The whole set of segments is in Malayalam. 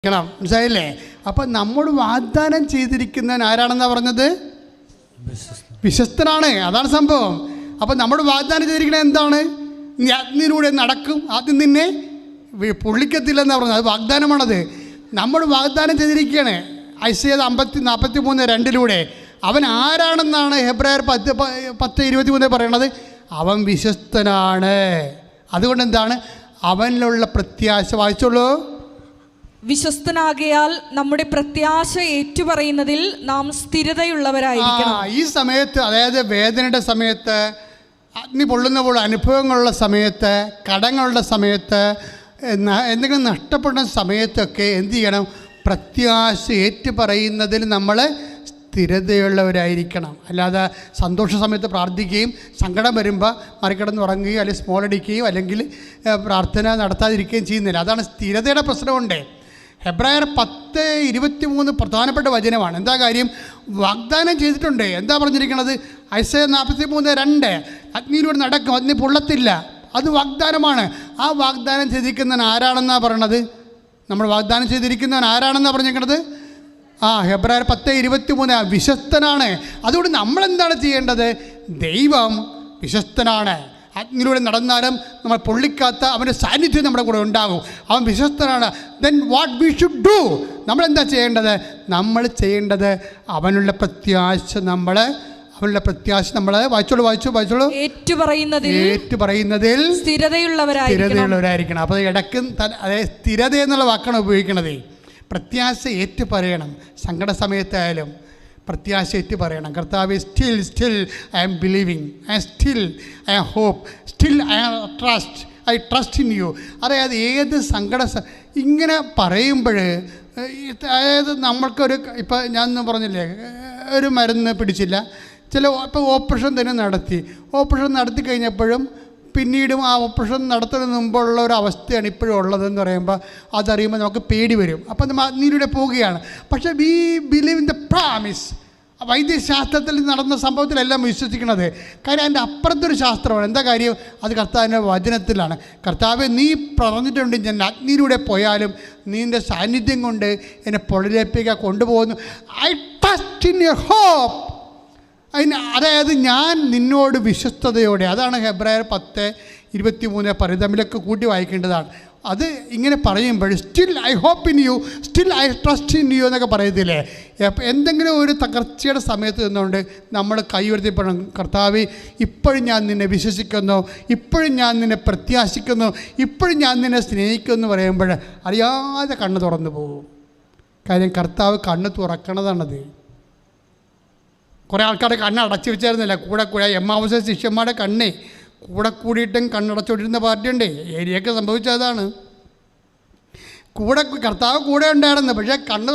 മനസ്സിലായില്ലേ? അപ്പം നമ്മോട് വാഗ്ദാനം ചെയ്തിരിക്കുന്നവൻ ആരാണെന്നാണ് പറഞ്ഞത്? വിശ്വസ്തനാണ്. അതാണ് സംഭവം. അപ്പം നമ്മോട് വാഗ്ദാനം ചെയ്തിരിക്കുന്നത് എന്താണ്? നീ അഗ്നിയിലൂടെ നടക്കും, ആദ്യം നിന്നെ പൊള്ളിക്കത്തില്ലെന്നാണ് പറഞ്ഞത്. അത് വാഗ്ദാനമാണത്. നമ്മോട് വാഗ്ദാനം ചെയ്തിരിക്കുകയാണ്. ഐസയ്യ 43:2 അവൻ ആരാണെന്നാണ് ഹെബ്രായർ 10:23 പറയണത്? അവൻ വിശ്വസ്തനാണ്. അതുകൊണ്ട് എന്താണ്? അവനിലുള്ള പ്രത്യാശ. വായിച്ചോളൂ. വിശ്വസ്തനാകയാൽ നമ്മുടെ പ്രത്യാശ ഏറ്റുപറയുന്നതിൽ നാം സ്ഥിരതയുള്ളവരായിരിക്കണം. ഈ സമയത്ത്, അതായത് വേദനയുടെ സമയത്ത്, അഗ്നി പൊള്ളുന്ന പോലെ അനുഭവങ്ങളുള്ള സമയത്ത്, കടങ്ങളുടെ സമയത്ത്, എന്തെങ്കിലും നഷ്ടപ്പെടുന്ന സമയത്തൊക്കെ എന്ത് ചെയ്യണം? പ്രത്യാശ ഏറ്റുപറയുന്നതിൽ നമ്മൾ സ്ഥിരതയുള്ളവരായിരിക്കണം. അല്ലാതെ സന്തോഷ സമയത്ത് പ്രാർത്ഥിക്കുകയും സങ്കടം വരുമ്പോൾ മറികടന്ന് ഉറങ്ങുകയും അല്ലെങ്കിൽ സ്മോൾ അടിക്കുകയും അല്ലെങ്കിൽ പ്രാർത്ഥന നടത്താതിരിക്കുകയും ചെയ്യുന്നില്ല. അതാണ് സ്ഥിരതയുടെ പ്രശ്നമുണ്ട്. ഹെബ്രായർ 10:23 പ്രധാനപ്പെട്ട വചനമാണ്. എന്താ കാര്യം? വാഗ്ദാനം ചെയ്തിട്ടുണ്ട്. എന്താ പറഞ്ഞിരിക്കുന്നത്? ഐസയ്യ 43:2 അഗ്നിയിലൂടെ നടക്കും, അഗ്നി പൊള്ളത്തില്ല. അത് വാഗ്ദാനമാണ്. ആ വാഗ്ദാനം ചെയ്തിരിക്കുന്നവൻ ആരാണെന്നാണ് പറയണത്? നമ്മൾ വാഗ്ദാനം ചെയ്തിരിക്കുന്നവൻ ആരാണെന്നാണ് പറഞ്ഞിരിക്കുന്നത്? ഹെബ്രായർ 10:23 വിശ്വസ്തനാണ്. അതുകൊണ്ട് നമ്മളെന്താണ് ചെയ്യേണ്ടത്? ദൈവം വിശ്വസ്തനാണ്. അഗ്നിയിലൂടെ നടന്നാലും നമ്മൾ പൊള്ളിക്കാത്ത അവൻ്റെ സാന്നിധ്യം നമ്മുടെ കൂടെ ഉണ്ടാകും. അവൻ വിശ്വസ്തനാണ്. Then what we should do? നമ്മളെന്താ ചെയ്യേണ്ടത്? നമ്മൾ ചെയ്യേണ്ടത് അവനുള്ള പ്രത്യാശ നമ്മൾ വായിച്ചോളൂ. ഏറ്റുപറയുന്നതിൽ സ്ഥിരതയുള്ളവരായിരിക്കണം. അപ്പോൾ ഇടയ്ക്ക് അതായത് സ്ഥിരത എന്നുള്ള വാക്കാണ് ഉപയോഗിക്കണത്. പ്രത്യാശ ഏറ്റുപറയണം. സങ്കട സമയത്തായാലും പ്രത്യാശ ഏറ്റുപറയണം. കർത്താവേ, still I am believing, still I am hope, still I trust in you. അതായത് ഏത് ഇങ്ങനെ പറയുമ്പോൾ, അതായത് നമ്മൾക്കൊരു, ഇപ്പം ഞാൻ പറഞ്ഞില്ലേ, ഒരു മരുന്ന് പിടിച്ചില്ല, ഇപ്പോൾ ഓപ്പറേഷൻ തന്നെ നടത്തി കഴിഞ്ഞപ്പോഴും പിന്നീടും ആ ഓപ്പറേഷൻ നടത്തുന്നതിന് മുമ്പുള്ള ഒരു അവസ്ഥയാണ് ഇപ്പോഴും ഉള്ളതെന്ന് പറയുമ്പോൾ അതറിയുമ്പോൾ നമുക്ക് പേടി വരും. അപ്പം നമ്മൾ അഗ്നിയിലൂടെ പോവുകയാണ്. പക്ഷേ വി ബിലീവ് ഇൻ ദ പ്രാമിസ്. വൈദ്യശാസ്ത്രത്തിൽ നടന്ന സംഭവത്തിലെല്ലാം വിശ്വസിക്കുന്നത്. കാര്യം അതിൻ്റെ അപ്പുറത്തൊരു ശാസ്ത്രമാണ്. എന്താ കാര്യം? അത് കർത്താവിൻ്റെ വചനത്തിലാണ്. കർത്താവെ, നീ പറഞ്ഞിട്ടുണ്ട്, ഞാൻ അഗ്നിയിലൂടെ പോയാലും നിൻ്റെ സാന്നിധ്യം കൊണ്ട് എന്നെ പൊള്ളലേപ്പിക്കാൻ കൊണ്ടുപോകുന്നു. I trust in your hope. അതായത് ഞാൻ നിന്നോട് വിശ്വസ്തയോടെ. അതാണ് ഹെബ്രായർ 10:23 പറയുന്നത്. തമ്മിലൊക്കെ കൂട്ടി വായിക്കേണ്ടതാണ്. അത് ഇങ്ങനെ പറയുമ്പോൾ still I hope in you, still I trust in you എന്നൊക്കെ പറയത്തില്ലേ? എന്തെങ്കിലും ഒരു തകർച്ചയുടെ സമയത്ത് നിന്നുകൊണ്ട് നമ്മൾ കൈ ഉയർത്തിപ്പെടണം. കർത്താവേ, ഇപ്പോഴും ഞാൻ നിന്നെ വിശ്വസിക്കുന്നു, ഇപ്പോഴും ഞാൻ നിന്നെ പ്രത്യാശിക്കുന്നു, ഇപ്പോഴും ഞാൻ നിന്നെ സ്നേഹിക്കുന്നു എന്ന് പറയുമ്പോൾ അറിയാതെ കണ്ണ് തുറന്നു പോകും. കാര്യം കർത്താവ് കണ്ണ് തുറക്കണതാണത്. കുറേ ആൾക്കാരുടെ കണ്ണ് അടച്ചു വെച്ചായിരുന്നില്ല. കൂടെ എമ്മാവൂസ് ശിഷ്യന്മാരുടെ കൂടെ കൂടിയിട്ടും കണ്ണടച്ചുകൊണ്ടിരുന്ന പാർട്ടിയുണ്ട്. ഏരിയയൊക്കെ സംഭവിച്ചതാണ്. കർത്താവ് കൂടെ ഉണ്ടായിരുന്നു. പക്ഷേ കണ്ണ്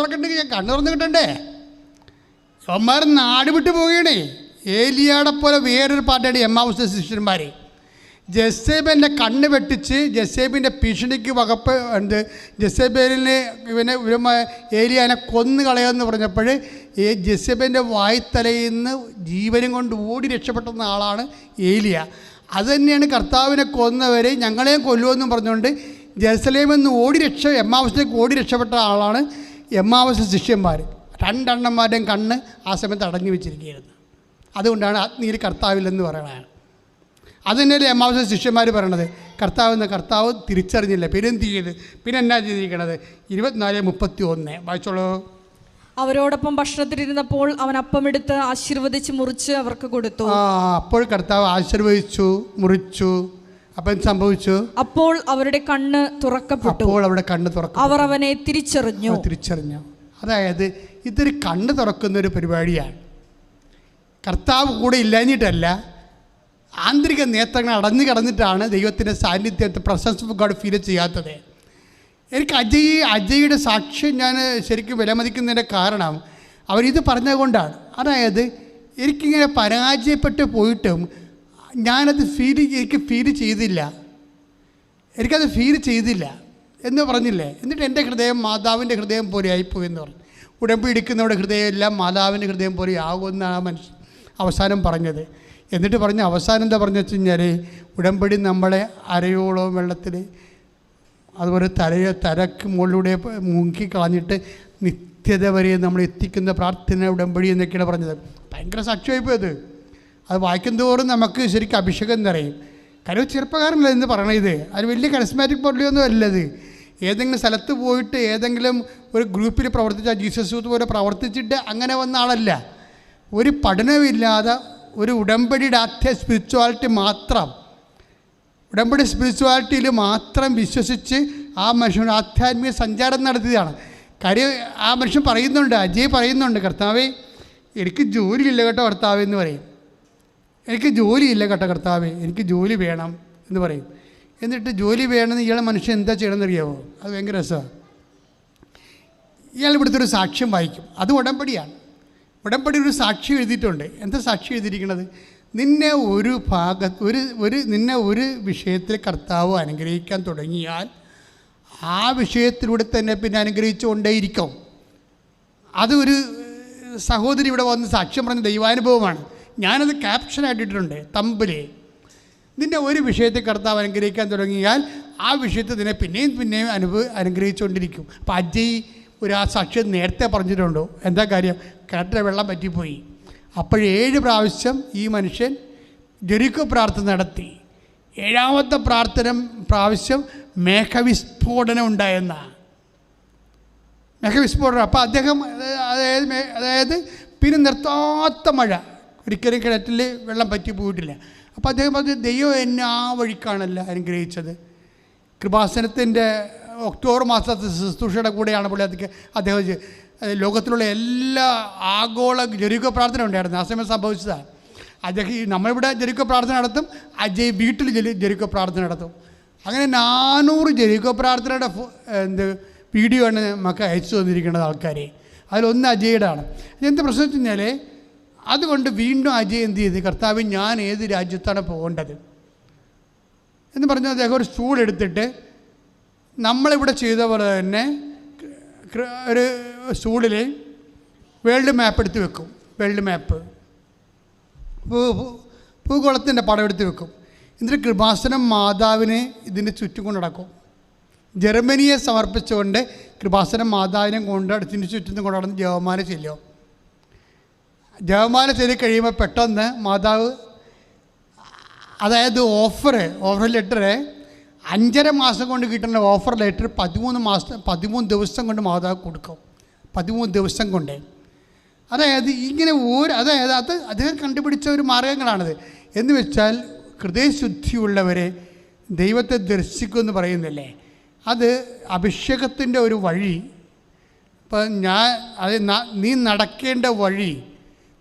തുറന്നു കിട്ടണ്ടേ? അവന്മാർ നാട് വിട്ടു പോവുകയാണ്. ഏലിയാടെ പോലെ വേറൊരു പാർട്ടിയാണ് എമ്മാവൂസ് ശിഷ്യന്മാർ. ജെസേബിൻ്റെ കണ്ണ് വെട്ടിച്ച് ജെസേബിൻ്റെ ഭീഷണിക്ക് വകപ്പ് ജെസേബേലിനെ ഏലിയാനെ കൊന്നു കളയുമെന്ന് പറഞ്ഞപ്പോൾ ജെസേബിൻ്റെ വായ്ത്തലയിൽ നിന്ന് ജീവനും കൊണ്ട് ഓടി രക്ഷപ്പെടുന്ന ആളാണ് ഏലിയ. അതുതന്നെയാണ് കർത്താവിനെ കൊന്നവരെ ഞങ്ങളെയും കൊല്ലുമെന്നും പറഞ്ഞുകൊണ്ട് ജെറുസലേമിൽ നിന്ന് എമ്മാവൂസിലേക്ക് ഓടി രക്ഷപ്പെട്ട ആളാണ് എമ്മാവൂസ് ശിഷ്യന്മാർ. 2 അണ്ണന്മാരുടെയും കണ്ണ് ആ സമയത്ത് അടഞ്ഞു വെച്ചിരിക്കുകയായിരുന്നു. അതുകൊണ്ടാണ് അഗ്നിയിൽ കർത്താവില്ലെന്ന് പറയണതാണ്. അത് തന്നെയല്ലേ എമ്മാവൂസ് ശിഷ്യന്മാർ പറയണത്. കർത്താവ് തിരിച്ചറിഞ്ഞില്ല. പിന്നെ എന്ത് ചെയ്ത്? പിന്നെ എന്നാ ചെയ്തിരിക്കണത്? 24:31 വായിച്ചോളൂ. അവരോടൊപ്പം ഭക്ഷണത്തിലിരുന്നപ്പോൾ അവൻ അപ്പമെടുത്ത് ആശീർവദിച്ച് മുറിച്ച് അവർക്ക് കൊടുത്തു. അപ്പോൾ കർത്താവ് ആശീർവദിച്ചു, മുറിച്ചു. അപ്പം സംഭവിച്ചു, അപ്പോൾ അവരുടെ കണ്ണ് തുറക്കപ്പെട്ടു. അവർ അവനെ തിരിച്ചറിഞ്ഞു. അതായത് ഇതൊരു കണ്ണ് തുറക്കുന്നൊരു പരിപാടിയാണ്. കർത്താവ് കൂടെ ഇല്ലാഞ്ഞിട്ടല്ല, ആന്തരിക നേത്രങ്ങൾ അടഞ്ഞു കിടന്നിട്ടാണ് ദൈവത്തിൻ്റെ സാന്നിധ്യത്തെ പ്രസൻസ് ഓഫ് ഗോഡ് ഫീൽ ചെയ്യാത്തത്. എനിക്ക് അജയുടെ സാക്ഷ്യം ഞാൻ ശരിക്കും വിലമതിക്കുന്നതിൻ്റെ കാരണം അവരിത് പറഞ്ഞതുകൊണ്ടാണ്. അതായത് എനിക്കിങ്ങനെ പരാജയപ്പെട്ട് പോയിട്ടും എനിക്ക് ഫീൽ ചെയ്തില്ല എന്ന് പറഞ്ഞില്ലേ? എന്നിട്ട് എൻ്റെ ഹൃദയം മാതാവിൻ്റെ ഹൃദയം പോലെ ആയിപ്പോയി എന്ന് പറഞ്ഞു. ഉടമ്പടി എടുക്കുന്നവരുടെ ഹൃദയം എല്ലാം മാതാവിൻ്റെ ഹൃദയം പോലെ ആകുമെന്നാണ് അവസാനം പറഞ്ഞത്. എന്നിട്ട് അവസാനം എന്താ പറഞ്ഞു വെച്ച് കഴിഞ്ഞാൽ, ഉടമ്പടി നമ്മളെ അരയോളം വെള്ളത്തിൽ അതുപോലെ തലക്ക് മുകളിലൂടെ മുങ്ങിക്കളഞ്ഞിട്ട് നിത്യത വരെ നമ്മൾ എത്തിക്കുന്ന പ്രാർത്ഥന ഉടമ്പടി എന്നൊക്കെയാണ് പറഞ്ഞത്. ഭയങ്കര സാക്ഷ്യമായിപ്പോയത്. അത് വായിക്കും തോറും നമുക്ക് ശരിക്കും അഭിഷേകം നിറയും. കാര്യം ചെറുപ്പക്കാരനല്ല എന്ന് പറയണത്, അത് വലിയ കരസ്മാറ്റിക് പൊള്ളിയൊന്നും അല്ലത്. ഏതെങ്കിലും സ്ഥലത്ത് പോയിട്ട് ഏതെങ്കിലും ഒരു ഗ്രൂപ്പിൽ പ്രവർത്തിച്ച ജീസസ് യൂത്ത് പോലെ പ്രവർത്തിച്ചിട്ട് അങ്ങനെ വന്ന ആളല്ല. ഒരു പഠനമില്ലാതെ ഒരു ഉടമ്പടിയുടെ സ്പിരിച്വാലിറ്റി മാത്രം, ഉടമ്പടി സ്പിരിച്വാലിറ്റിയിൽ മാത്രം വിശ്വസിച്ച് ആ മനുഷ്യൻ ആധ്യാത്മിക സഞ്ചാരം നടത്തിയതാണ്. കാര്യം ആ മനുഷ്യൻ പറയുന്നുണ്ട്, അജയ് പറയുന്നുണ്ട്, കർത്താവേ എനിക്ക് ജോലിയില്ല കേട്ടോ കർത്താവേ എന്ന് പറയും. എനിക്ക് ജോലിയില്ല കേട്ടോ കർത്താവേ, എനിക്ക് ജോലി വേണം എന്ന് പറയും. എന്നിട്ട് ജോലി വേണമെന്ന് ഇയാളെ മനുഷ്യൻ എന്താ ചെയ്യണമെന്ന് അറിയാമോ? അത് ഭയങ്കര രസമാണ്. ഇയാൾ ഇവിടുത്തെ ഒരു സാക്ഷ്യം വായിക്കും. അത് ഉടമ്പടിയാണ്. ഉടമ്പടി ഒരു സാക്ഷി എഴുതിയിട്ടുണ്ട്. എന്താ സാക്ഷി എഴുതിയിരിക്കുന്നത്? നിന്നെ നിന്നെ ഒരു വിഷയത്തിൽ കർത്താവ് അനുഗ്രഹിക്കാൻ തുടങ്ങിയാൽ ആ വിഷയത്തിലൂടെ തന്നെ പിന്നെ അനുഗ്രഹിച്ചു കൊണ്ടേയിരിക്കും. അതൊരു സഹോദരി ഇവിടെ വന്ന് സാക്ഷ്യം പറഞ്ഞ ദൈവാനുഭവമാണ്. ഞാനത് ക്യാപ്ഷനായിട്ടിട്ടുണ്ട് തമ്പിലേ. നിന്നെ ഒരു വിഷയത്തെ കർത്താവ് അനുഗ്രഹിക്കാൻ തുടങ്ങിയാൽ ആ വിഷയത്തെ നിന്നെ പിന്നെയും അനുഗ്രഹിച്ചുകൊണ്ടിരിക്കും. അപ്പം അജയ് ആ സാക്ഷ്യം നേരത്തെ പറഞ്ഞിട്ടുണ്ടോ? എന്താ കാര്യം? കിണറ്റിലെ വെള്ളം പറ്റിപ്പോയി. അപ്പോൾ 7 പ്രാവശ്യം ഈ മനുഷ്യൻ ജെറിക്കോ പ്രാർത്ഥന നടത്തി. 7ാമത്തെ പ്രാവശ്യം മേഘവിസ്ഫോടനം ഉണ്ടായെന്ന മേഘവിസ്ഫോടനം. അപ്പോൾ അദ്ദേഹം അതായത് പിന്നെ നിർത്താത്ത മഴ, ഒരിക്കലും കിണറ്റിൽ വെള്ളം പറ്റി പോയിട്ടില്ല. അപ്പോൾ അദ്ദേഹം പറഞ്ഞു, ദൈവം എന്നെ ആ വഴിക്കാണല്ലോ അനുഗ്രഹിച്ചത്. കൃപാസനത്തിൻ്റെ ഒക്ടോബർ മാസത്തെ ശുശ്രൂഷയുടെ കൂടെയാണ് പുള്ളി അദ്ദേഹം ലോകത്തിലുള്ള എല്ലാ ആഗോള ജെറിക്കോ പ്രാർത്ഥന ഉണ്ടായിരുന്നു. ആ സമയം സംഭവിച്ചതാണ്. അദ്ദേഹം നമ്മളിവിടെ ജെറിക്കോ പ്രാർത്ഥന നടത്തും, അജയ് വീട്ടിൽ ജെറിക്കോ പ്രാർത്ഥന നടത്തും. അങ്ങനെ 400 ജെറിക്കോ പ്രാർത്ഥനയുടെ വീഡിയോ ആണ് നമുക്ക് അയച്ചു തന്നിരിക്കുന്നത് ആൾക്കാരെ. അതിലൊന്ന് അജയുടെ ആണ്. എന്ത് പ്രശ്നം വെച്ച് കഴിഞ്ഞാൽ അതുകൊണ്ട് വീണ്ടും അജയ് എന്ത് ചെയ്ത്, കർത്താവ് ഞാൻ ഏത് രാജ്യത്താണ് പോകേണ്ടത് എന്ന് പറഞ്ഞാൽ അദ്ദേഹം ഒരു സ്റ്റൂൾ എടുത്തിട്ട് നമ്മളിവിടെ ചെയ്ത പോലെ തന്നെ ഒരു സ്റ്റൂളിൽ വേൾഡ് മാപ്പ് എടുത്ത് വെക്കും. വേൾഡ് മാപ്പ് ഭൂഗോളത്തിൻ്റെ പടം എടുത്ത് വെക്കും. എന്നിട്ട് കൃപാസനം മാതാവിനെ ഇതിൻ്റെ ചുറ്റും കൊണ്ട് നടക്കും. ജർമ്മനിയെ സമർപ്പിച്ചുകൊണ്ട് കൃപാസനം മാതാവിനെ ഇതിൻ്റെ ചുറ്റും കൊണ്ട് നടന്ന് ജപമാല ചെല്ലും. ജപമാല ചെല്ലി കഴിയുമ്പോൾ പെട്ടെന്ന് മാതാവ്, അതായത് ഓഫർ ലെറ്റർ 5.5 മാസം കൊണ്ട് കിട്ടുന്ന ഓഫർ ലെറ്റർ 13 ദിവസം കൊണ്ട് മാതാവ് കൊടുക്കും. 13 ദിവസം കൊണ്ട്. അതായത് ഇങ്ങനെ അത് അദ്ദേഹം കണ്ടുപിടിച്ച ഒരു മാർഗങ്ങളാണത്. എന്ന് വെച്ചാൽ ഹൃദയശുദ്ധിയുള്ളവരെ ദൈവത്തെ ദർശിക്കുമെന്ന് പറയുന്നില്ലേ, അത് അഭിഷേകത്തിൻ്റെ ഒരു വഴി. ഇപ്പം നീ നടക്കേണ്ട വഴി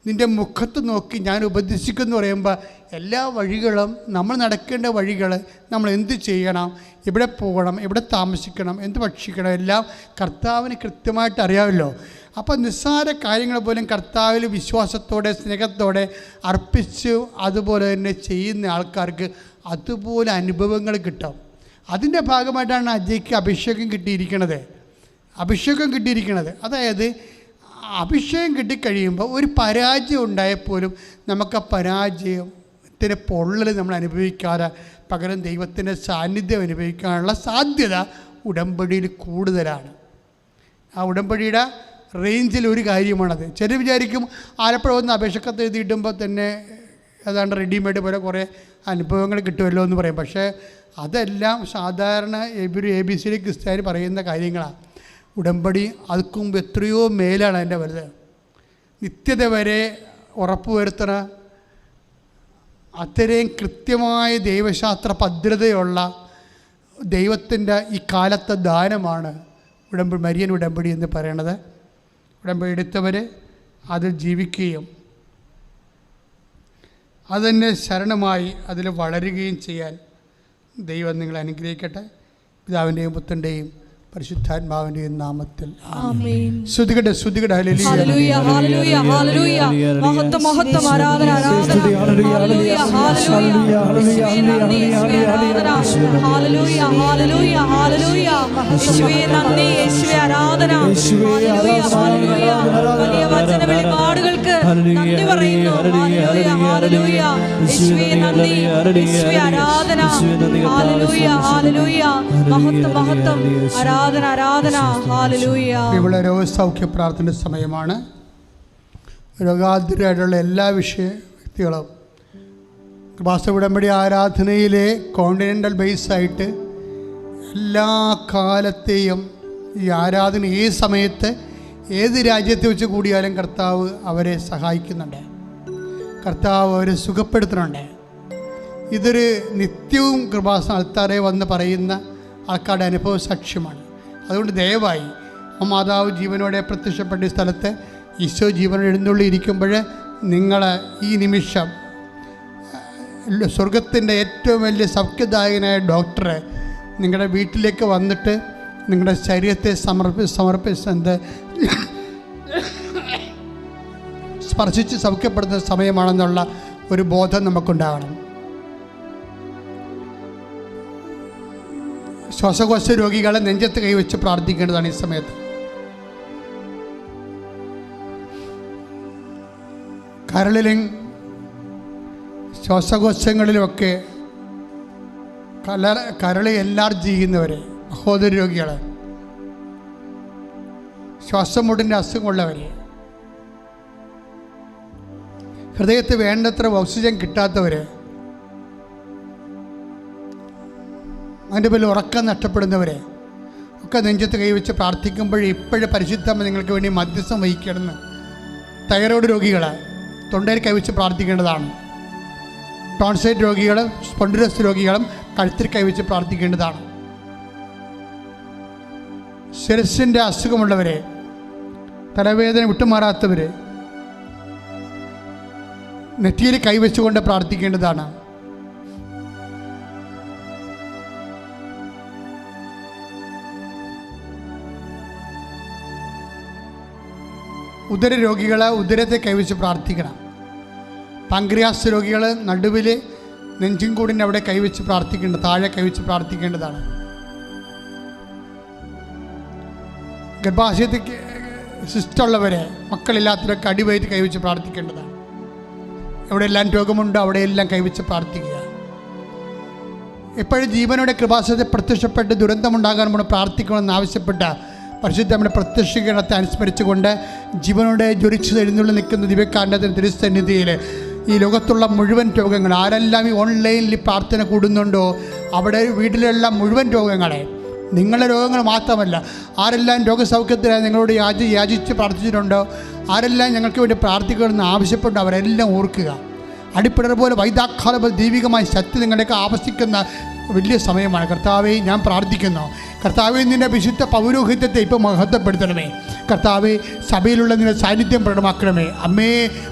നിൻ്റെ മുഖത്ത് നോക്കി ഞാൻ ഉപദേശിക്കുമെന്ന് പറയുമ്പോൾ എല്ലാ വഴികളും, നമ്മൾ നടക്കേണ്ട വഴികൾ, നമ്മൾ എന്ത് ചെയ്യണം, എവിടെ പോകണം, എവിടെ താമസിക്കണം, എന്ത് ഭക്ഷിക്കണം, എല്ലാം കർത്താവിന് കൃത്യമായിട്ട് അറിയാമല്ലോ. അപ്പോൾ നിസ്സാര കാര്യങ്ങൾ പോലും കർത്താവിൽ വിശ്വാസത്തോടെ സ്നേഹത്തോടെ അർപ്പിച്ച് അതുപോലെ തന്നെ ചെയ്യുന്ന ആൾക്കാർക്ക് അതുപോലെ അനുഭവങ്ങൾ കിട്ടും. അതിൻ്റെ ഭാഗമായിട്ടാണ് അജയ്ക്ക് അഭിഷേകം കിട്ടിയിരിക്കുന്നത്. അതായത് അഭിഷേകം കിട്ടിക്കഴിയുമ്പോൾ ഒരു പരാജയം ഉണ്ടായപ്പോലും നമുക്ക് ആ പരാജയത്തിൻ്റെ പൊള്ളൽ നമ്മൾ അനുഭവിക്കാതെ പകരം ദൈവത്തിൻ്റെ സാന്നിധ്യം അനുഭവിക്കാനുള്ള സാധ്യത ഉടമ്പടിയിൽ കൂടുതലാണ്. ആ ഉടമ്പടിയുടെ റേഞ്ചിൽ ഒരു കാര്യമാണത്. ചിലർ വിചാരിക്കും ആലപ്പുഴ വന്ന് അപേക്ഷക്കത്ത് എഴുതിയിട്ടുമ്പോൾ തന്നെ ഏതാണ്ട് റെഡിമെയ്ഡ് പോലെ കുറേ അനുഭവങ്ങൾ കിട്ടുമല്ലോ എന്ന് പറയും. പക്ഷേ അതെല്ലാം സാധാരണ ABC ക്രിസ്ത്യാനി പറയുന്ന കാര്യങ്ങളാണ്. ഉടമ്പടി അതിക്ക് മുമ്പ് എത്രയോ മേലാണ് അതിൻ്റെ വലുത്. നിത്യത വരെ ഉറപ്പുവരുത്തണ അത്രയും കൃത്യമായ ദൈവശാസ്ത്ര ഭദ്രതയുള്ള ദൈവത്തിൻ്റെ ഈ കാലത്തെ ദാനമാണ് മരിയൻ ഉടമ്പടി എന്ന് പറയണത്. ഉടമ്പടി എടുത്തവർ അതിൽ ജീവിക്കുകയും അതിനെ ശരണമായി അതിൽ വളരുകയും ചെയ്യാൻ ദൈവം നിങ്ങളെ അനുഗ്രഹിക്കട്ടെ. പിതാവിൻ്റെയും പുത്രൻ്റെയും പരിശുദ്ധാത്മാവിൻ്റെയും നാമത്തിൽ ആമേൻ. സ്തുതികട്ടെ ഹല്ലേലൂയ ഹല്ലേലൂയ ഹല്ലേലൂയ ഹല്ലേലൂയ മഹത്വം മഹത്വം ആരാധന ആരാധന hallelujah hallelujah hallelujah hallelujah hallelujah യേശുവേ നന്ദി, യേശുവേ ആരാധന, ഹല്ലേലൂയ ഹല്ലേലൂയ. വലിയ വചന വെളിപാടുകൾക്ക് നന്ദി പറയുന്നു. Hallelujah, hallelujah. യേശുവേ നന്ദി, യേശുവേ ആരാധന. Hallelujah, hallelujah. മഹത്വം, മഹത്വം. ആരാധന, ആരാധന. ഹല്ലേലൂയ. ഇവിടെ രോഗസൗഖ്യ പ്രാർത്ഥന സമയമാണ്. രോഗാതുരായിട്ടുള്ള എല്ലാ വ്യക്തികളും കൃപാസന ഉടമ്പടി ആരാധനയിലെ കോണ്ടിനെൻ്റൽ ബേസായിട്ട് എല്ലാ കാലത്തെയും ഈ ആരാധന ഏത് സമയത്ത് ഏത് രാജ്യത്ത് വെച്ച് കൂടിയാലും കർത്താവ് അവരെ സഹായിക്കുന്നുണ്ട്, കർത്താവ് അവരെ സുഖപ്പെടുത്തുന്നുണ്ട്. ഇതൊരു നിത്യവും കൃപാസന ആൾക്കാരെ വന്ന് പറയുന്ന ആൾക്കാരുടെ അനുഭവ സാക്ഷ്യമാണ്. അതുകൊണ്ട് ദയവായി മാതാവ് ജീവനോടെ പ്രത്യക്ഷപ്പെട്ട സ്ഥലത്ത് ഈശോ ജീവനോടെ എഴുന്നള്ളിയിരിക്കുമ്പോൾ നിങ്ങൾ ഈ നിമിഷം സ്വർഗത്തിൻ്റെ ഏറ്റവും വലിയ സൗഖ്യദായകനായ ഡോക്ടറെ നിങ്ങളുടെ വീട്ടിലേക്ക് വന്നിട്ട് നിങ്ങളുടെ ശരീരത്തെ സമർപ്പിച്ചത് സ്പർശിച്ച് സൗഖ്യപ്പെടുന്ന സമയമാണെന്നുള്ള ഒരു ബോധം നമുക്കുണ്ടാകണം. ശ്വാസകോശ രോഗികളെ നെഞ്ചത്ത് കൈവച്ച് പ്രാർത്ഥിക്കേണ്ടതാണ് ഈ സമയത്ത്. കരളിലും ശ്വാസകോശങ്ങളിലുമൊക്കെ കരള് എൻലാർജ് ചെയ്യുന്നവരെ, മഹോദര രോഗികൾ, ശ്വാസം മുട്ടിൻ്റെ അസുഖമുള്ളവരെ, ഹൃദയത്തിൽ വേണ്ടത്ര ഓക്സിജൻ കിട്ടാത്തവർ, അതിൻ്റെ പേരിൽ ഉറക്കം നഷ്ടപ്പെടുന്നവരെ ഒക്കെ നെഞ്ചത്ത് കൈവച്ച് പ്രാർത്ഥിക്കുമ്പോൾ ഇപ്പോഴും പരിശുദ്ധമ്മ നിങ്ങൾക്ക് വേണ്ടി മധ്യസ്ഥം വഹിക്കണമെന്ന്. തൈറോയ്ഡ് രോഗികൾ തൊണ്ടയിൽ കൈവച്ച് പ്രാർത്ഥിക്കേണ്ടതാണ്. ടോൺസൈറ്റ് രോഗികളും സ്പോണ്ടിലോസിസ് രോഗികളും കഴുത്തിൽ കൈവച്ച് പ്രാർത്ഥിക്കേണ്ടതാണ്. ശിരസിൻ്റെ അസുഖമുള്ളവരെ, തലവേദന വിട്ടുമാറാത്തവർ നെറ്റിയിൽ കൈവച്ചുകൊണ്ട് പ്രാർത്ഥിക്കേണ്ടതാണ്. ഉദര രോഗികളെ ഉദരത്തെ കൈവച്ച് പ്രാർത്ഥിക്കണം. പാങ്ക്രിയാസ് രോഗികൾ നടുവിൽ നെഞ്ചും കൂടിൻ്റെ അവിടെ കൈവച്ച് പ്രാർത്ഥിക്കേണ്ടത്, താഴെ കൈവച്ച് പ്രാർത്ഥിക്കേണ്ടതാണ്. ഗർഭാശയത്തിൽ സിസ്റ്റുള്ളവരെ, മക്കളില്ലാത്തവരൊക്കെ അടിവയറ്റ് കൈവച്ച് പ്രാർത്ഥിക്കേണ്ടതാണ്. എവിടെയെല്ലാം രോഗമുണ്ടോ അവിടെയെല്ലാം കൈവച്ച് പ്രാർത്ഥിക്കുക. എപ്പോഴും ജീവനോടെ കൃപാസനത്തെ പ്രത്യക്ഷപ്പെട്ട് ദുരന്തമുണ്ടാകാൻ നമ്മൾ പ്രാർത്ഥിക്കണമെന്ന് ആവശ്യപ്പെട്ട പരിശുദ്ധ നമ്മുടെ പ്രത്യക്ഷീകരണത്തെ അനുസ്മരിച്ചുകൊണ്ട് ജീവനോടെ ജ്വലിച്ചു എഴുന്നള്ളി നിൽക്കുന്ന ദിവ്യകാരുണ്യത്തിൻ്റെ തിരുസന്നിധിയിൽ ഈ ലോകത്തുള്ള മുഴുവൻ രോഗങ്ങൾ, ആരെല്ലാം ഈ ഓൺലൈനിൽ പ്രാർത്ഥന കൂടുന്നുണ്ടോ അവിടെ വീട്ടിലുള്ള മുഴുവൻ രോഗങ്ങളെ, നിങ്ങളുടെ രോഗങ്ങൾ മാത്രമല്ല, ആരെല്ലാം രോഗസൗഖ്യത്തിനായി നിങ്ങളോട് യാചിച്ച് പ്രാർത്ഥിച്ചിട്ടുണ്ടോ, ആരെല്ലാം ഞങ്ങൾക്ക് വേണ്ടി പ്രാർത്ഥിക്കണമെന്ന് ആവശ്യപ്പെട്ടു അവരെല്ലാം ഓർക്കുക. അടിപ്പിടർ പോലെ വൈദാഘാത പോലെ ദൈവികമായ ശക്തി നിങ്ങളുടെയൊക്കെ ആവശ്യിക്കുന്ന വലിയ സമയമാണ്. കർത്താവെ ഞാൻ പ്രാർത്ഥിക്കുന്നു, കർത്താവെ നിൻ്റെ വിശുദ്ധ പൗരോഹിത്യത്തെ ഇപ്പോൾ മഹത്വപ്പെടുത്തണമേ. കർത്താവെ സഭയിലുള്ള നിന്റെ സാന്നിധ്യം പ്രകടമാക്കണമേ. അമ്മേ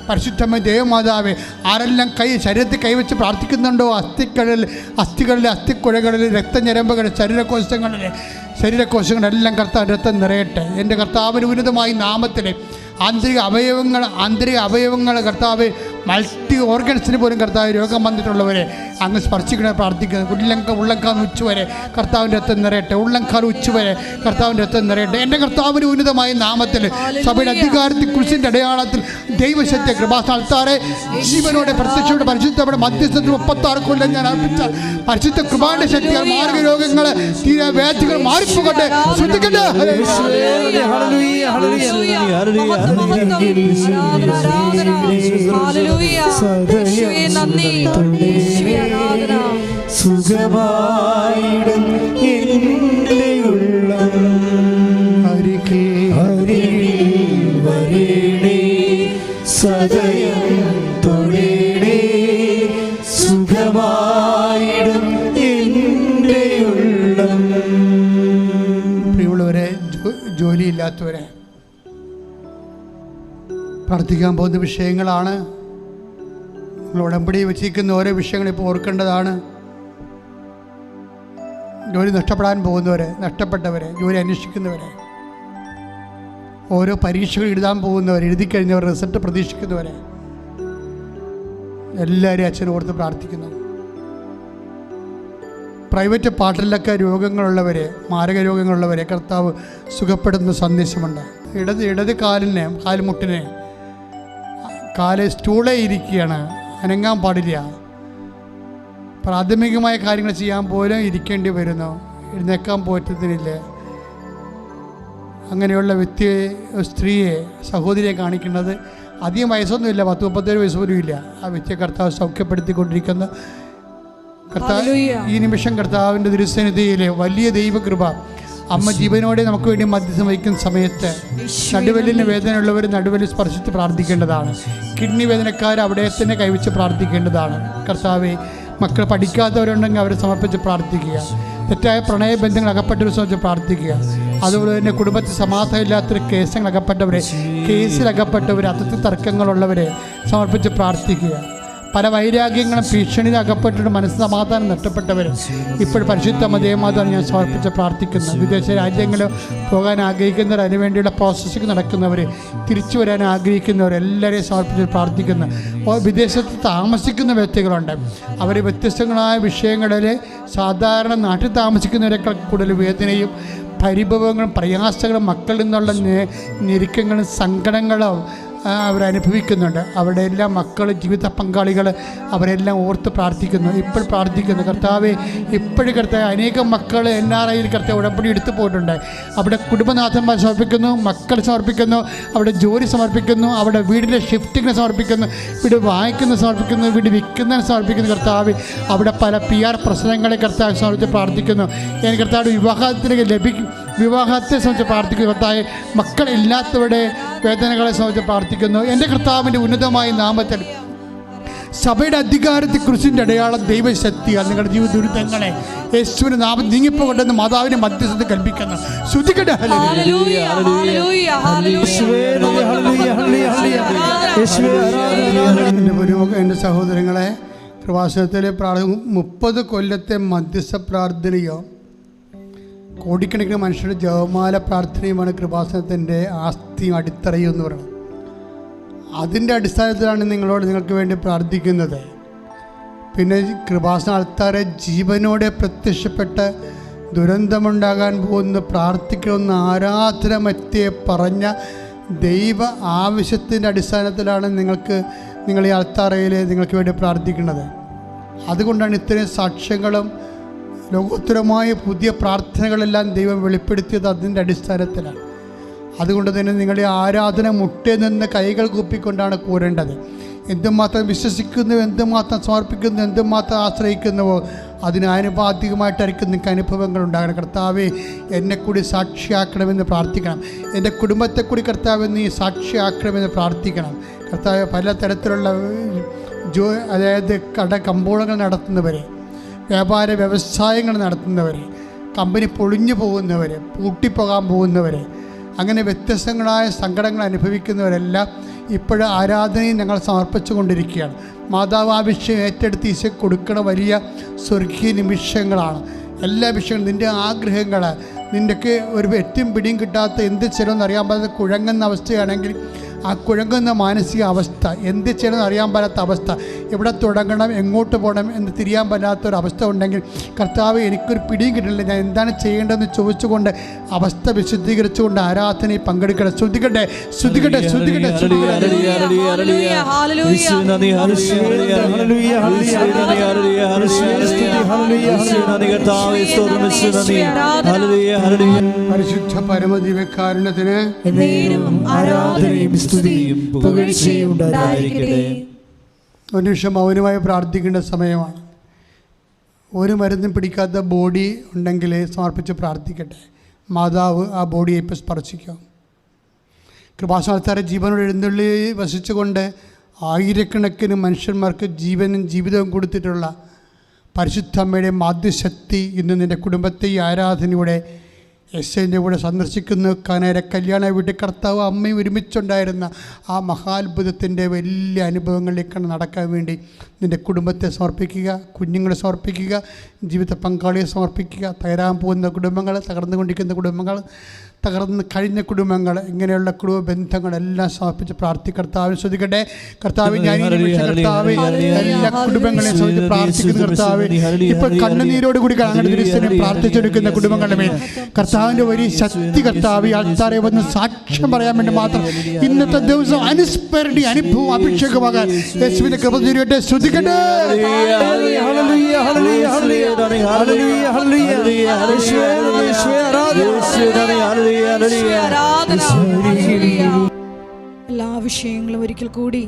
പരിശുദ്ധമ്മ ദേവമാതാവേ, ആരെല്ലാം ശരീരത്തിൽ കൈവച്ച് പ്രാർത്ഥിക്കുന്നുണ്ടോ, അസ്ഥികളിലെ അസ്ഥിക്കുഴകളിൽ, രക്തഞരമ്പുകളിൽ, ശരീരകോശങ്ങളെല്ലാം കർത്താവ് രക്തം നിറയട്ടെ. എൻ്റെ കർത്താവിന് ഉന്നതമായി നാമത്തിൽ ആന്തരിക അവയവങ്ങൾ കർത്താവ് മൾട്ടി ഓർഗൻസിന് പോലും കർത്താവ് രോഗം വന്നിട്ടുള്ളവരെ അങ്ങ് സ്പർശിക്കണേ പ്രാർത്ഥിക്കുന്നത്. ഉള്ളംകാൽ ഉച്ചുവരെ കർത്താവിൻ്റെ രക്തം നിറയട്ടെ, ഉള്ളംകാൽ ഉച്ചുവരെ കർത്താവിൻ്റെ രക്തം നിറയട്ടെ. എൻ്റെ കർത്താവിന് ഉന്നതമായ നാമത്തിൽ സഭയുടെ അധികാരത്തിൽ കുരിശിൻ്റെ അടയാളത്തിൽ ദൈവശക്തി കൃപാസ്ഥാനത്താറെ ജീവനോടെ പ്രത്യക്ഷയുടെ പരിശുദ്ധയുടെ മധ്യസ്ഥത്തിൽ 36 കൊല്ലം ഞാൻ അർപ്പിച്ച പരിശുദ്ധ കൃപാന്റെ ശക്തിയാൽ മാർഗ രോഗങ്ങൾ തീരെ വ്യാധികൾ മാറിപ്പോകട്ടെ. ശ്രദ്ധിക്കട്ടെ. സുഖമായിടും എൻ്റെ ഉള്ളം വരേണേ, സദയം തൊഴേണേ, സുഖമായിടും എൻ്റെ ഉള്ളം. പ്രിയമുള്ളവരെ, ജോലിയില്ലാത്തവരെ പ്രാർത്ഥിക്കാൻ പോകുന്ന വിഷയങ്ങളാണ്. നിങ്ങൾ ഉടമ്പടി വെച്ചിരിക്കുന്ന ഓരോ വിഷയങ്ങൾ ഇപ്പോൾ ഓർക്കേണ്ടതാണ്. ജോലി നഷ്ടപ്പെടാൻ പോകുന്നവരെ, നഷ്ടപ്പെട്ടവരെ, ജോലി അന്വേഷിക്കുന്നവരെ, ഓരോ പരീക്ഷകൾ എഴുതാൻ പോകുന്നവർ, എഴുതിക്കഴിഞ്ഞവർ, റിസൾട്ട് പ്രതീക്ഷിക്കുന്നവരെ എല്ലാവരെയും അച്ഛൻ ഓർത്ത് പ്രാർത്ഥിക്കുന്നു. പ്രൈവറ്റ് പാർട്ടിലൊക്കെ രോഗങ്ങളുള്ളവരെ, മാരക രോഗങ്ങളുള്ളവരെ കർത്താവ് സുഖപ്പെടുന്ന സന്ദേശമുണ്ട്. ഇടത് കാലിന്, കാൽമുട്ടിന് കാല് സ്റ്റൂളേ ഇരിക്കുകയാണ്, അനങ്ങാൻ പാടില്ല. പ്രാഥമികമായ കാര്യങ്ങൾ ചെയ്യാൻ പോലും ഇരിക്കേണ്ടി വരുന്നു, എഴുന്നേക്കാൻ പറ്റുന്നില്ല. അങ്ങനെയുള്ള വ്യക്തിയെ, സ്ത്രീയെ, സഹോദരിയെ കാണിക്കുന്നത് അധികം വയസ്സൊന്നുമില്ല, 10-37 വയസ്സ് പോലും ഇല്ല. ആ വ്യക്തിയെ കർത്താവ് സൗഖ്യപ്പെടുത്തിക്കൊണ്ടിരിക്കുന്ന കർത്താവ് ഈ നിമിഷം കർത്താവിൻ്റെ തിരുസന്നിധിയിലെ വലിയ ദൈവകൃപ അമ്മ ജീവനോടെ നമുക്ക് വേണ്ടി മധ്യസ്ഥം വഹിക്കുന്ന സമയത്ത് നടുവലിന് വേദനയുള്ളവർ നടുവലിൽ സ്പർശിച്ച് പ്രാർത്ഥിക്കേണ്ടതാണ്. കിഡ്നി വേദനക്കാർ അവിടെ തന്നെ കൈവച്ച് പ്രാർത്ഥിക്കേണ്ടതാണ്. കർത്താവെ, മക്കൾ പഠിക്കാത്തവരുണ്ടെങ്കിൽ അവരെ സമർപ്പിച്ച് പ്രാർത്ഥിക്കുക. തെറ്റായ പ്രണയബന്ധങ്ങൾ അകപ്പെട്ടവരെ സമർപ്പിച്ച് പ്രാർത്ഥിക്കുക. അതുപോലെ തന്നെ കുടുംബത്തിൽ സമാധാനം ഇല്ലാത്തൊരു കേസുകൾ അകപ്പെട്ടവരെ, കേസിലകപ്പെട്ടവരെ, അതിർത്തി തർക്കങ്ങളുള്ളവരെ സമർപ്പിച്ച് പ്രാർത്ഥിക്കുക. പല വൈരാഗ്യങ്ങളും ഭീഷണിയിൽ അകപ്പെട്ടിട്ട് മനസ്സ് സമാധാനം നഷ്ടപ്പെട്ടവർ ഇപ്പോൾ പരിശുദ്ധ മതേമാതാണ് ഞാൻ സമർപ്പിച്ച് പ്രാർത്ഥിക്കുന്നു. വിദേശ രാജ്യങ്ങളിൽ പോകാൻ ആഗ്രഹിക്കുന്നവർ, അതിനുവേണ്ടിയുള്ള പ്രോസസ്സിങ് നടക്കുന്നവർ, തിരിച്ചു വരാൻ ആഗ്രഹിക്കുന്നവർ എല്ലാവരെയും സമർപ്പിച്ച് പ്രാർത്ഥിക്കുന്നു. വിദേശത്ത് താമസിക്കുന്ന വ്യക്തികളുണ്ട്, അവർ വ്യത്യസ്തങ്ങളായ വിഷയങ്ങളിൽ സാധാരണ നാട്ടിൽ താമസിക്കുന്നവരെക്കാൾ കൂടുതൽ വേദനയും പരിഭവങ്ങളും പ്രയാസങ്ങളും മക്കളിൽ നിന്നുള്ള ഞെരുക്കങ്ങളും സങ്കടങ്ങളും അവരനുഭവിക്കുന്നുണ്ട്. അവിടെ എല്ലാം മക്കൾ, ജീവിത പങ്കാളികൾ അവരെല്ലാം ഓർത്ത് പ്രാർത്ഥിക്കുന്നു. ഇപ്പോൾ പ്രാർത്ഥിക്കുന്നു, കർത്താവെ ഇപ്പോഴും കർത്താവ് അനേകം മക്കൾ NRIയിൽ കർത്താവ് ഉടമ്പടി എടുത്തു പോയിട്ടുണ്ട്. അവിടെ കുടുംബനാഥന്മാർ സമർപ്പിക്കുന്നു, മക്കൾ സമർപ്പിക്കുന്നു, അവിടെ ജോലി സമർപ്പിക്കുന്നു, അവിടെ വീടിൻ്റെ ഷിഫ്റ്റിങ്ങിന് സമർപ്പിക്കുന്നു, വീട് വാങ്ങിക്കുന്ന സമർപ്പിക്കുന്നു, വീട് വിൽക്കുന്നതിന് സമർപ്പിക്കുന്നു. കർത്താവ് അവിടെ പല PR പ്രശ്നങ്ങളെ കർത്താവ് സമർപ്പിച്ച് പ്രാർത്ഥിക്കുന്നു. ഞാൻ കർത്താവ് വിവാഹത്തെ സംബന്ധിച്ച് പ്രാർത്ഥിക്കുന്നു. കർത്താവ് മക്കളില്ലാത്തവരുടെ വേദനകളെ സംബന്ധിച്ച് പ്രാർത്ഥിക്കുന്നു. എൻ്റെ കർത്താവിൻ്റെ ഉന്നതമായ നാമത്തിൽ സഭയുടെ അധികാരത്തെ കുറിച്ചിൻ്റെ അടയാളം ദൈവശക്തിയാണ്. നിങ്ങളുടെ ജീവിത ദുരിതങ്ങളെ യേശുവിൻ്റെ നാമം നീങ്ങിപ്പോകട്ടെന്ന് മാതാവിനെ മധ്യസ്ഥത കൽപ്പിക്കുന്നു. ശ്രുതിക്കട്ടെ. എൻ്റെ സഹോദരങ്ങളെ, കൃപാസനത്തിലെ 30 കൊല്ലത്തെ മധ്യസ്ഥ പ്രാർത്ഥനയോ കോടിക്കണക്കിന് മനുഷ്യരുടെ ജപമാല പ്രാർത്ഥനയുമാണ് കൃപാസനത്തിൻ്റെ ആസ്തിയും അടിത്തറയും എന്ന് പറയുന്നത്. അതിൻ്റെ അടിസ്ഥാനത്തിലാണ് നിങ്ങൾക്ക് വേണ്ടി പ്രാർത്ഥിക്കുന്നത്. പിന്നെ കൃപാസന ആൾക്കാരെ ജീവനോടെ പ്രത്യക്ഷപ്പെട്ട് ദുരന്തമുണ്ടാകാൻ പോകുന്ന പ്രാർത്ഥിക്കണമെന്ന് ആരാധനമറ്റേ പറഞ്ഞ ദൈവ ആവശ്യത്തിൻ്റെ അടിസ്ഥാനത്തിലാണ് നിങ്ങൾ ഈ ആൾത്താറയിൽ നിങ്ങൾക്ക് വേണ്ടി പ്രാർത്ഥിക്കുന്നത്. അതുകൊണ്ടാണ് ഇത്രയും സാക്ഷ്യങ്ങളും ലോകോത്തരമായ പുതിയ പ്രാർത്ഥനകളെല്ലാം ദൈവം വെളിപ്പെടുത്തിയത് അതിൻ്റെ അടിസ്ഥാനത്തിലാണ്. അതുകൊണ്ട് തന്നെ നിങ്ങളുടെ ആരാധന മുട്ടേ നിന്ന് കൈകൾ കൂപ്പിക്കൊണ്ടാണ് കൂരേണ്ടത്. എന്തുമാത്രം വിശ്വസിക്കുന്നു, എന്തുമാത്രം സമർപ്പിക്കുന്നു, എന്തുമാത്രം ആശ്രയിക്കുന്നുവോ അതിന് ആനുപാതികമായിട്ടായിരിക്കും നിങ്ങൾക്ക് അനുഭവങ്ങൾ ഉണ്ടാകണം. കർത്താവെ, എന്നെ കൂടി സാക്ഷിയാക്കണമെന്ന് പ്രാർത്ഥിക്കണം. എൻ്റെ കുടുംബത്തെ കൂടി കർത്താവ് നീ സാക്ഷിയാക്കണമെന്ന് പ്രാർത്ഥിക്കണം. കർത്താവ് പലതരത്തിലുള്ള അതായത് കമ്പോളങ്ങൾ നടത്തുന്നവരെ, വ്യാപാര വ്യവസായങ്ങൾ നടത്തുന്നവർ, കമ്പനി പൊളിഞ്ഞു പോകുന്നവർ, പൂട്ടിപ്പോകാൻ പോകുന്നവർ, അങ്ങനെ വ്യത്യസ്തങ്ങളായ സങ്കടങ്ങൾ അനുഭവിക്കുന്നവരെല്ലാം ഇപ്പോഴും ആരാധനയും ഞങ്ങൾ സമർപ്പിച്ചു കൊണ്ടിരിക്കുകയാണ്. മാതാവ് ആ വിഷയം ഏറ്റെടുത്ത് ഈശോ കൊടുക്കണ വലിയ സ്വർഗീയ നിമിഷങ്ങളാണ്. എല്ലാ വിഷയങ്ങളും നിൻ്റെ ആഗ്രഹങ്ങൾ, നിൻ്റെക്ക് ഒരു വെറ്റും പിടിയും കിട്ടാത്ത എന്ത് ചെയ്യണമെന്ന് അറിയാൻ പറ്റാത്ത കുഴങ്ങുന്ന അവസ്ഥയാണെങ്കിൽ ആ കുഴങ്ങുന്ന മാനസിക അവസ്ഥ, എന്ത് ചെയ്യണമെന്ന് അറിയാൻ പറ്റാത്ത അവസ്ഥ, എവിടെ തുടങ്ങണം, എങ്ങോട്ട് പോകണം എന്ന് തിരിയാൻ പറ്റാത്തൊരവസ്ഥ ഉണ്ടെങ്കിൽ കർത്താവ് എനിക്കൊരു പിടിയും കിട്ടില്ല, ഞാൻ എന്താണ് ചെയ്യേണ്ടതെന്ന് ചോദിച്ചുകൊണ്ട് അവസ്ഥ വിശുദ്ധീകരിച്ചുകൊണ്ട് ആരാധനയിൽ പങ്കെടുക്കണം. ശ്രദ്ധിക്കട്ടെ, ശ്രദ്ധിക്കട്ടെ, ശ്രദ്ധിക്കട്ടെ. പരിശുദ്ധ പരമദിവ്യകാരുണ്യത്തിന് ഒരു നിമിഷം മൗനമായി പ്രാർത്ഥിക്കേണ്ട സമയമാണ്. ഒരു മരുന്നും പിടിക്കാത്ത ബോഡി ഉണ്ടെങ്കിൽ സമർപ്പിച്ച് പ്രാർത്ഥിക്കട്ടെ. മാതാവ് ആ ബോഡിയെ ഇപ്പോൾ സ്പർശിക്കാം. കൃപാസനത്താരെ ജീവനോട് എഴുന്നള്ളി വസിച്ചുകൊണ്ട് ആയിരക്കണക്കിന് മനുഷ്യന്മാർക്ക് ജീവനും ജീവിതവും കൊടുത്തിട്ടുള്ള പരിശുദ്ധ അമ്മയുടെ മാധ്യശക്തി ഇന്ന് നിൻ്റെ കുടുംബത്തെ ഈ ആരാധനയുടെ യേശുവിൻ്റെ കൂടെ സന്ദർശിക്കുന്നു. കാനായിലെ കല്യാണ വീട്ടിൽ കർത്താവ് അമ്മയും ഒരുമിച്ചുണ്ടായിരുന്ന ആ മഹാത്ഭുതത്തിൻ്റെ വലിയ അനുഭവങ്ങളിലേക്കാണ് നടക്കാൻ വേണ്ടി നിൻ്റെ കുടുംബത്തെ സമർപ്പിക്കുക, കുഞ്ഞുങ്ങളെ സമർപ്പിക്കുക, ജീവിത പങ്കാളിയെ സമർപ്പിക്കുക, തകരാൻ പോകുന്ന കുടുംബങ്ങൾ, തകർന്നുകൊണ്ടിരിക്കുന്ന കുടുംബങ്ങൾ, തകർന്ന് കഴിഞ്ഞ കുടുംബങ്ങൾ, ഇങ്ങനെയുള്ള കുടുംബ ബന്ധങ്ങളെല്ലാം സമർപ്പിച്ച് പ്രാർത്ഥിക്കർത്താവിനെ ശ്രദ്ധിക്കട്ടെ. കർത്താവ്, ഞാൻ ഈ നിമിഷം കർത്താവ് എല്ലാ കുടുംബങ്ങളെയും സമർപ്പിച്ച് പ്രാർത്ഥിക്കുന്ന കർത്താവ്, ഇപ്പോൾ കണ്ണുനീരോടുകൂടി അങ്ങനെ തിരുസനെ പ്രാർത്ഥിച്ചെടുക്കുന്ന കുടുംബങ്ങളുടെ മേൽ കർത്താവിൻ്റെ വലിയ ശക്തി കർത്താവ് ആൾക്കാരെ വന്ന് സാക്ഷ്യം പറയാൻ വേണ്ടി മാത്രം ഇന്നത്തെ ദിവസം അനുസ്മരണീയ അനുഭവം അഭിഷേകമാകാൻ യേശുവിന്റെ കൃപ ചൊരിയട്ടെ. ശ്രദ്ധിക്കട്ടെ. എല്ലാ വിഷയങ്ങളും ഒരിക്കൽ കൂടി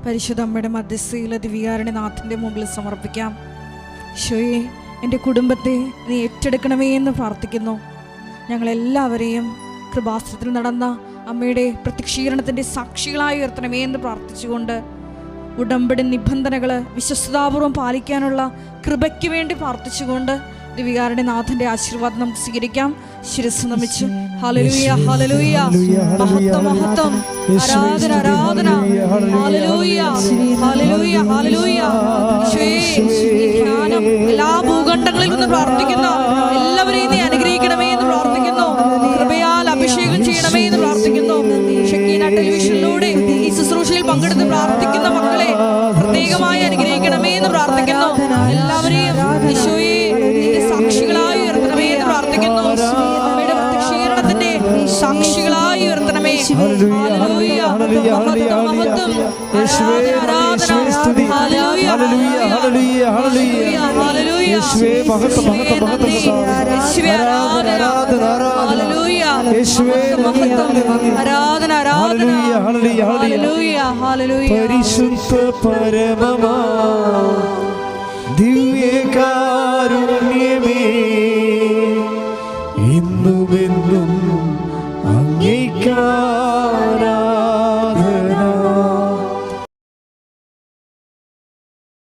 പരിശുദ്ധ അമ്മയുടെ മധ്യസ്ഥയിൽ ദിവ്യകാരുണ്യനാഥന്റെ മുമ്പിൽ സമർപ്പിക്കാം. ഈശോയെ, എൻ്റെ കുടുംബത്തെ നീ ഏറ്റെടുക്കണമേ എന്ന് പ്രാർത്ഥിക്കുന്നു. ഞങ്ങളെല്ലാവരെയും കൃപാസനത്തിൽ നടന്ന അമ്മയുടെ പ്രത്യക്ഷീകരണത്തിൻ്റെ സാക്ഷികളായി ഉയർത്തണമേ എന്ന് പ്രാർത്ഥിച്ചുകൊണ്ട് ഉടമ്പടി നിബന്ധനകൾ വിശ്വസ്തതാപൂർവം പാലിക്കാനുള്ള കൃപയ്ക്ക് വേണ്ടി പ്രാർത്ഥിച്ചുകൊണ്ട് ദിവ്യകാരുണ്യനാഥന്റെ ആശീർവാദം നമുക്ക് സ്വീകരിക്കാം. ശിരസ്സ് നമിച്ച് ഹല്ലേലൂയ, ഹല്ലേലൂയ, മഹത്വം, മഹത്വം, ആരാധന, ആരാധന, ഹല്ലേലൂയ, ഹല്ലേലൂയ, ഹല്ലേലൂയ. ധ്യാനം എല്ലാ ഭൂഖണ്ഡങ്ങളിൽ നിന്ന് പ്രാർത്ഥിക്കുന്നു. എല്ലാവരെയും നീ അനുഗ്രഹിക്കണമേ എന്ന് പ്രാർത്ഥിക്കുന്നു. കൃപയാൽ അഭിഷേകം ചെയ്യണമേ എന്ന് പ്രാർത്ഥിക്കുന്നു. ഷക്കീന ടെലിവിഷനിലൂടെ ഈ ശുശ്രൂഷയിൽ പങ്കെടുത്ത് പ്രാർത്ഥിക്കുന്ന മക്കളെ പ്രത്യേകമായി അനുഗ്രഹിക്കണമേ എന്ന് പ്രാർത്ഥിക്കുന്നു. എല്ലാവരെയും ഈശോയെ നിന്റെ സാക്ഷികളായി ഉയർത്തണമേ എന്ന് പ്രാർത്ഥിക്കുന്നു. അമ്മയുടെ പ്രത്യക്ഷീകരണത്തിന്റെ സാക്ഷികളായി ഉയർത്തണമേ. ഹല്ലേലൂയ, മഹത്വം, മഹത്വം, ആരാധന, ഹല്ലേലൂയ, ഹല്ലേലൂയ, ഹല്ലേലൂയ, യേശുവേ മഹത്വം, മഹത്വം, മഹത്വം, യേശുവേ ആരാധന, ഹല്ലേലൂയ, യേശുവേ മഹത്വം, ആരാധന, ആരാധന, ഹല്ലേലൂയ, ഹല്ലേലൂയ, ഹല്ലേലൂയ. പരിശുദ്ധ പരമമാ ദിവ്യകാരുണ്യമേ, ഇന്നുമെന്നും അങ്ങേയ്ക്കാ